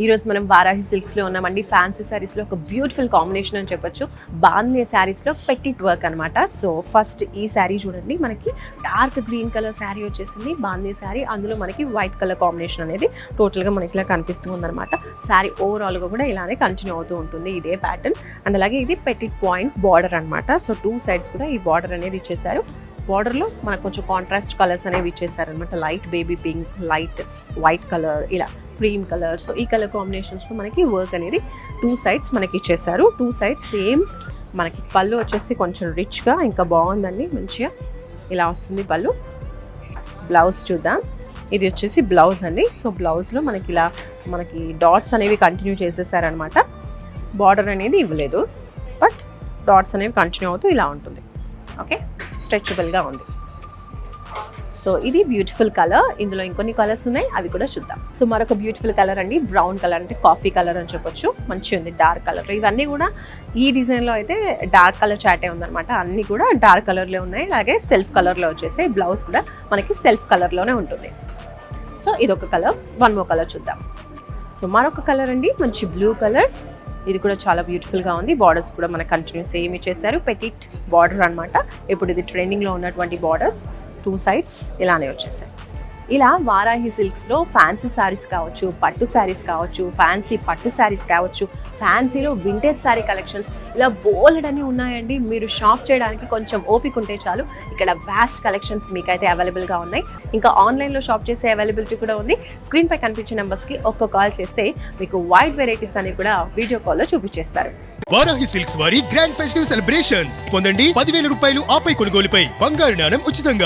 ఈరోజు మనం వారాహి సిల్క్స్లో ఉన్నామండి. ఫ్యాన్సీ శారీస్లో ఒక బ్యూటిఫుల్ కాంబినేషన్ అని చెప్పొచ్చు. బాంధనీ శారీస్లో పెటిట్ వర్క్ అనమాట. సో ఫస్ట్ ఈ శారీ చూడండి, మనకి డార్క్ గ్రీన్ కలర్ శారీ వచ్చేసింది, బాంధనీ శారీ. అందులో మనకి వైట్ కలర్ కాంబినేషన్ అనేది టోటల్గా మనకి ఇలా కనిపిస్తూ ఉందన్నమాట. శారీ ఓవరాల్గా కూడా ఇలానే కంటిన్యూ అవుతూ ఉంటుంది ఇదే ప్యాటర్న్. అండ్ అలాగే ఇది పెటిట్ పాయింట్ బార్డర్ అనమాట. సో టూ సైడ్స్ కూడా ఈ బార్డర్ అనేది ఇచ్చేసారు. బార్డర్లో మనకు కొంచెం కాంట్రాస్ట్ కలర్స్ అనేవి ఇచ్చేసారనమాట. Light baby pink, light white colour, ఇలా క్రీమ్ కలర్. సో ఈ కలర్ కాంబినేషన్స్లో మనకి వర్క్ అనేది టూ సైడ్స్ మనకి ఇచ్చేసారు. Two sides same. మనకి పళ్ళు వచ్చేసి కొంచెం రిచ్గా ఇంకా బాగుందండి, మంచిగా ఇలా వస్తుంది పళ్ళు. బ్లౌజ్ చూద్దాం. ఇది వచ్చేసి బ్లౌజ్ అండి. సో బ్లౌజ్లో మనకి ఇలా మనకి డాట్స్ అనేవి కంటిన్యూ చేసేసారనమాట. బార్డర్ అనేది ఇవ్వలేదు, బట్ డాట్స్ అనేవి కంటిన్యూ అవుతూ ఇలా ఉంటుంది. ఓకే, స్ట్రెచబుల్గా ఉంది. సో ఇది బ్యూటిఫుల్ కలర్. ఇందులో ఇంకొన్ని కలర్స్ ఉన్నాయి, అవి కూడా చూద్దాం. సో మరొక బ్యూటిఫుల్ కలర్ అండి, బ్రౌన్ కలర్, అంటే కాఫీ కలర్ అని చెప్పొచ్చు. మంచిగా ఉంది, డార్క్ కలర్. ఇవన్నీ కూడా ఈ డిజైన్లో అయితే డార్క్ కలర్ చాటే ఉందన్నమాట. అన్నీ కూడా డార్క్ కలర్లో ఉన్నాయి. అలాగే సెల్ఫ్ కలర్లో వచ్చేసి బ్లౌజ్ కూడా మనకి సెల్ఫ్ కలర్లోనే ఉంటుంది. సో ఇదొక కలర్. వన్ మోర్ కలర్ చూద్దాం. సో మరొక కలర్ అండి, మంచి బ్లూ కలర్. ఇది కూడా చాలా బ్యూటిఫుల్గా ఉంది. బార్డర్స్ కూడా మనకు కంటిన్యూ సేమ్ ఇచ్చేసారు. పెటిట్ బార్డర్ అనమాట. ఇప్పుడు ఇది ట్రెండింగ్లో ఉన్నటువంటి బార్డర్స్. టూ సైడ్స్ ఇలానే వచ్చేసాయి. ఇలా వారాహి సిల్క్స్లో ఫ్యాన్సీ శారీస్ కావచ్చు, పట్టు శారీస్ కావచ్చు, ఫ్యాన్సీ పట్టు శారీస్ కావచ్చు, ఫ్యాన్సీలో వింటేజ్ శారీ కలెక్షన్స్, ఇలా బోల్డ్ అని ఉన్నాయండి. మీరు షాప్ చేయడానికి కొంచెం ఓపిక ఉంటే చాలు. ఇక్కడ వాస్ట్ కలెక్షన్స్ మీకైతే అవైలబుల్గా ఉన్నాయి. ఇంకా ఆన్లైన్లో షాప్ చేసే అవైలబిలిటీ కూడా ఉంది. స్క్రీన్పై కనిపించే నెంబర్స్కి ఒక్క కాల్ చేస్తే మీకు వైడ్ వెరైటీస్ అని కూడా వీడియో కాల్లో చూపించేస్తారు. వారాహి సిల్క్స్ వారి గ్రాండ్ ఫెస్టివ్ సెలబ్రేషన్స్ పొందండి. 10,000 రూపాయలు ఆపై కొనుగోలుపై బంగారు నాణెం ఉచితంగా.